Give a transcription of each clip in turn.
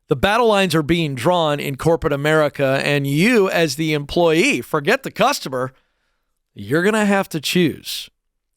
The battle lines are being drawn in corporate America, and you as the employee, forget the customer, you're going to have to choose.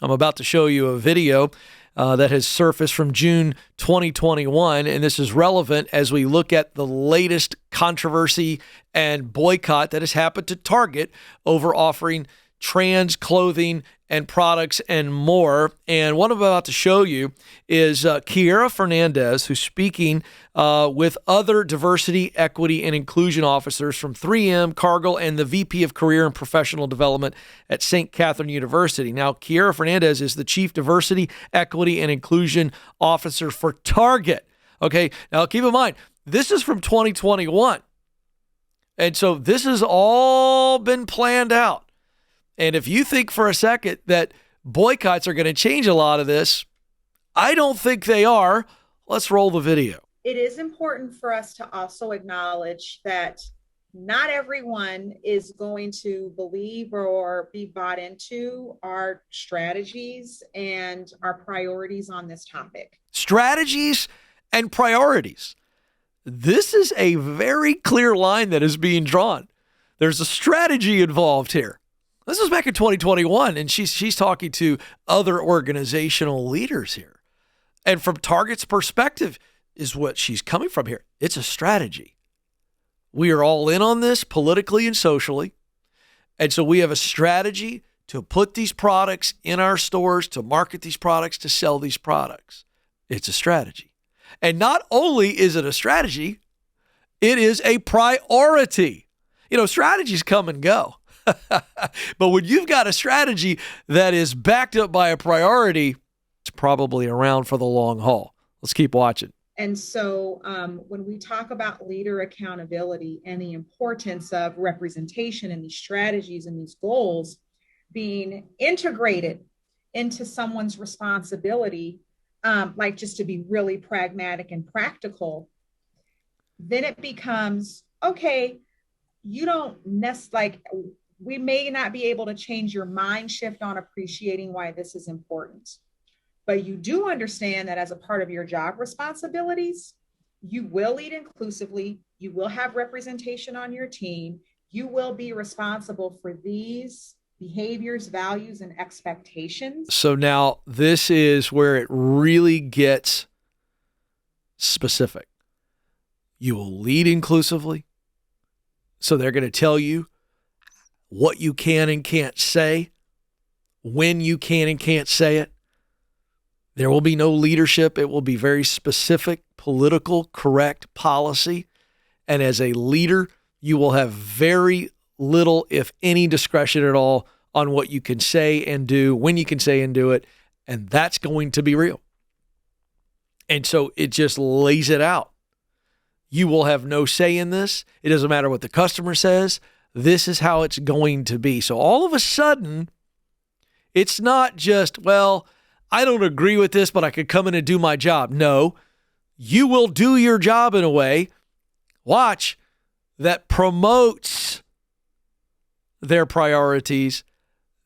I'm about to show you a video that has surfaced from June 2021, and this is relevant as we look at the latest controversy and boycott that has happened to Target over offering trans clothing and products and more. And what I'm about to show you is Kiera Fernandez, who's speaking with other diversity, equity, and inclusion officers from 3M, Cargill, and the VP of Career and Professional Development at St. Catherine University. Now, Kiera Fernandez is the Chief Diversity, Equity, and Inclusion Officer for Target. Okay, now keep in mind, this is from 2021. And so this has all been planned out. And if you think for a second that boycotts are going to change a lot of this, I don't think they are. Let's roll the video. It is important for us to also acknowledge that not everyone is going to believe or be bought into our strategies and our priorities on this topic. Strategies and priorities. This is a very clear line that is being drawn. There's a strategy involved here. This was back in 2021, and she's talking to other organizational leaders here. And from Target's perspective is what she's coming from here. It's a strategy. We are all in on this politically and socially. And so we have a strategy to put these products in our stores, to market these products, to sell these products. It's a strategy. And not only is it a strategy, it is a priority. You know, strategies come and go. But when you've got a strategy that is backed up by a priority, it's probably around for the long haul. Let's keep watching. And so when we talk about leader accountability and the importance of representation and these strategies and these goals being integrated into someone's responsibility, like just to be really pragmatic and practical, then it becomes, okay, you don't necessarily, we may not be able to change your mind shift on appreciating why this is important, but you do understand that as a part of your job responsibilities, you will lead inclusively, you will have representation on your team, you will be responsible for these behaviors, values, and expectations. So now this is where it really gets specific. You will lead inclusively. So they're going to tell you what you can and can't say, when you can and can't say it. There will be no leadership. It will be very specific, political, correct policy. And as a leader, you will have very little, if any, discretion at all on what you can say and do, when you can say and do it. And that's going to be real. And so it just lays it out. You will have no say in this. It doesn't matter what the customer says. This is how it's going to be. So all of a sudden, it's not just, well, I don't agree with this, but I could come in and do my job. No, you will do your job in a way, watch, that promotes their priorities,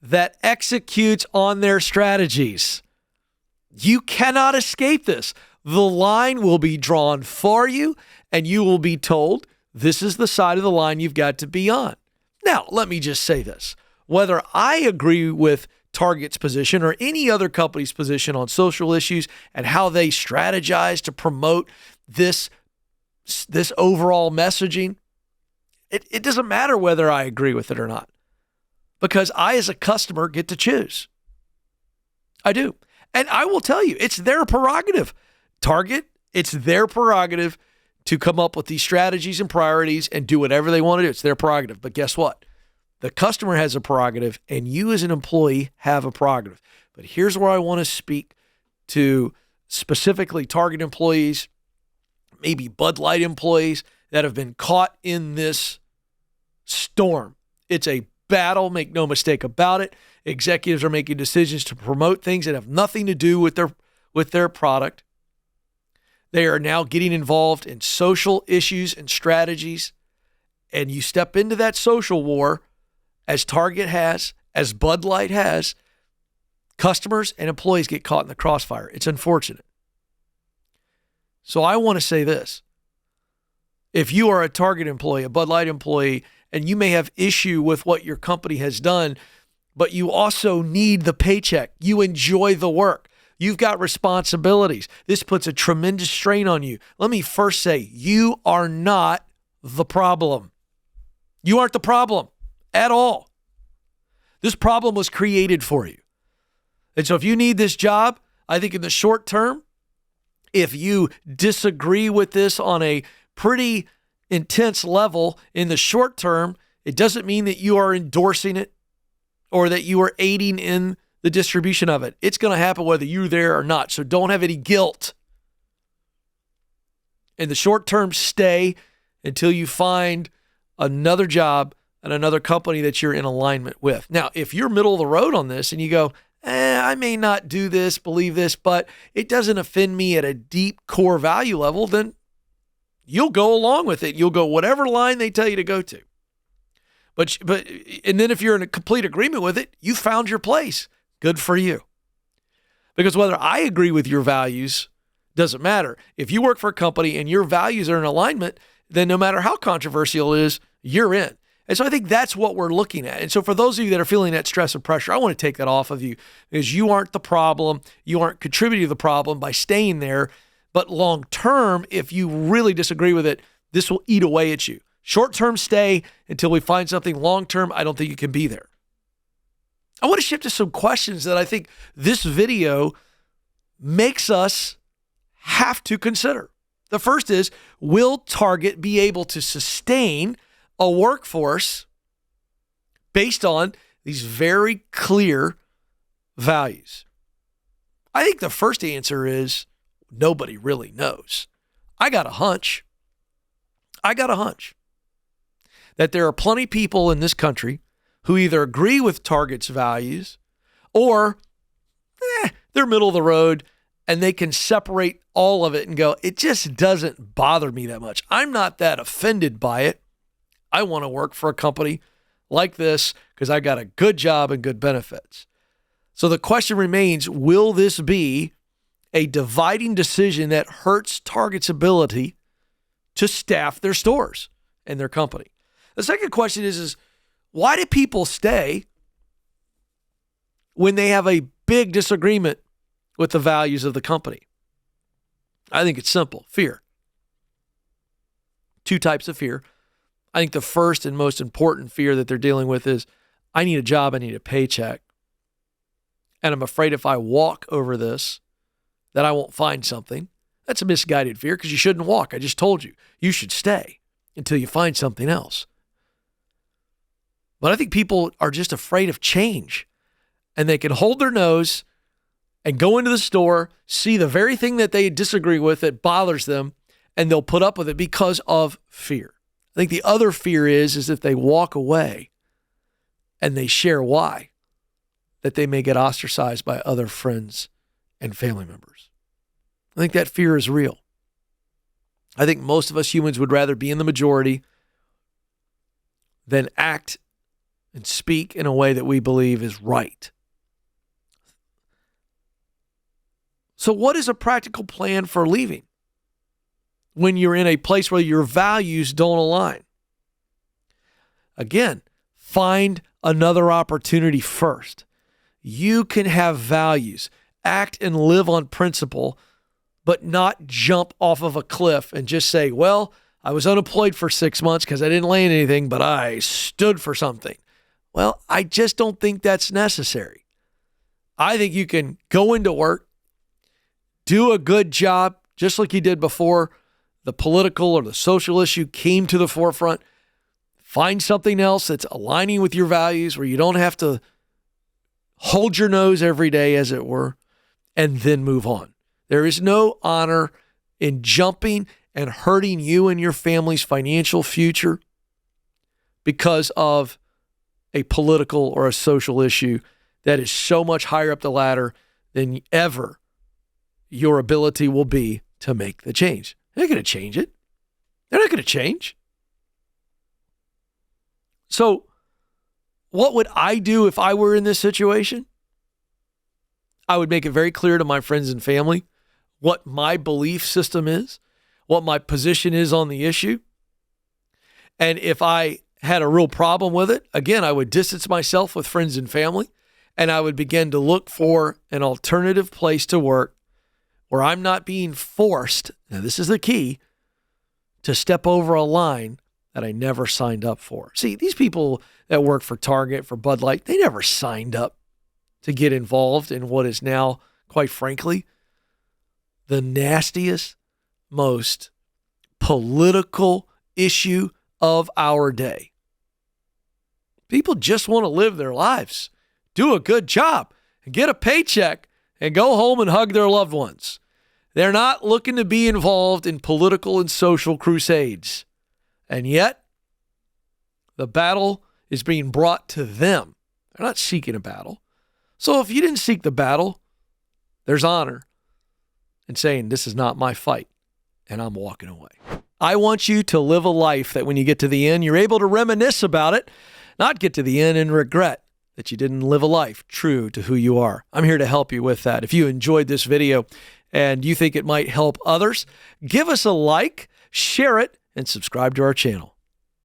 that executes on their strategies. You cannot escape this. The line will be drawn for you, and you will be told, this is the side of the line you've got to be on. Now, let me just say this. Whether I agree with Target's position or any other company's position on social issues and how they strategize to promote this overall messaging, it doesn't matter whether I agree with it or not, because I, as a customer, get to choose. I do. And I will tell you, it's their prerogative. Target, it's their prerogative to come up with these strategies and priorities and do whatever they want to do. It's their prerogative. But guess what? The customer has a prerogative, and you as an employee have a prerogative. But here's where I want to speak to specifically Target employees, maybe Bud Light employees that have been caught in this storm. It's a battle, make no mistake about it. Executives are making decisions to promote things that have nothing to do with their product. They are now getting involved in social issues and strategies. And you step into that social war, as Target has, as Bud Light has, customers and employees get caught in the crossfire. It's unfortunate. So I want to say this. If you are a Target employee, a Bud Light employee, and you may have issue with what your company has done, but you also need the paycheck. You enjoy the work. You've got responsibilities. This puts a tremendous strain on you. Let me first say, you are not the problem. You aren't the problem at all. This problem was created for you. And so if you need this job, I think in the short term, if you disagree with this on a pretty intense level in the short term, it doesn't mean that you are endorsing it or that you are aiding in the distribution of it. It's going to happen whether you're there or not. So don't have any guilt. In the short term, stay until you find another job at another company that you're in alignment with. Now, if you're middle of the road on this and you go, I may not do this, believe this, but it doesn't offend me at a deep core value level, then you'll go along with it. You'll go whatever line they tell you to go to. And then if you're in a complete agreement with it, you found your place. Good for you. Because whether I agree with your values doesn't matter. If you work for a company and your values are in alignment, then no matter how controversial it is, you're in. And so I think that's what we're looking at. And so for those of you that are feeling that stress and pressure, I want to take that off of you, because you aren't the problem. You aren't contributing to the problem by staying there. But long term, if you really disagree with it, this will eat away at you. Short term, stay until we find something. Long term, I don't think you can be there. I want to shift to some questions that I think this video makes us have to consider. The first is, will Target be able to sustain a workforce based on these very clear values? I think the first answer is nobody really knows. I got a hunch that there are plenty of people in this country who either agree with Target's values or they're middle of the road and they can separate all of it and go, it just doesn't bother me that much. I'm not that offended by it. I want to work for a company like this because I got a good job and good benefits. So the question remains, will this be a dividing decision that hurts Target's ability to staff their stores and their company? The second question is why do people stay when they have a big disagreement with the values of the company? I think it's simple. Fear. Two types of fear. I think the first and most important fear that they're dealing with is, I need a job, I need a paycheck. And I'm afraid if I walk over this, that I won't find something. That's a misguided fear because you shouldn't walk. I just told you. You should stay until you find something else. But I think people are just afraid of change. And they can hold their nose and go into the store, see the very thing that they disagree with that bothers them, and they'll put up with it because of fear. I think the other fear is if they walk away and they share why, that they may get ostracized by other friends and family members. I think that fear is real. I think most of us humans would rather be in the majority than act and speak in a way that we believe is right. So what is a practical plan for leaving when you're in a place where your values don't align? Again, find another opportunity first. You can have values, act and live on principle, but not jump off of a cliff and just say, well, I was unemployed for 6 months because I didn't land anything, but I stood for something. Well, I just don't think that's necessary. I think you can go into work, do a good job, just like you did before the political or the social issue came to the forefront. Find something else that's aligning with your values where you don't have to hold your nose every day, as it were, and then move on. There is no honor in jumping and hurting you and your family's financial future because of a political or a social issue that is so much higher up the ladder than ever your ability will be to make the change. They're not going to change it. They're not going to change. So what would I do if I were in this situation? I would make it very clear to my friends and family what my belief system is, what my position is on the issue. And if I had a real problem with it, again, I would distance myself with friends and family, and I would begin to look for an alternative place to work where I'm not being forced, now this is the key, to step over a line that I never signed up for. See, these people that work for Target, for Bud Light, they never signed up to get involved in what is now, quite frankly, the nastiest, most political issue of our day. People just want to live their lives, do a good job, and get a paycheck, and go home and hug their loved ones. They're not looking to be involved in political and social crusades. And yet, the battle is being brought to them. They're not seeking a battle. So if you didn't seek the battle, there's honor in saying, this is not my fight, and I'm walking away. I want you to live a life that when you get to the end, you're able to reminisce about it, not get to the end and regret that you didn't live a life true to who you are. I'm here to help you with that. If you enjoyed this video and you think it might help others, give us a like, share it, and subscribe to our channel.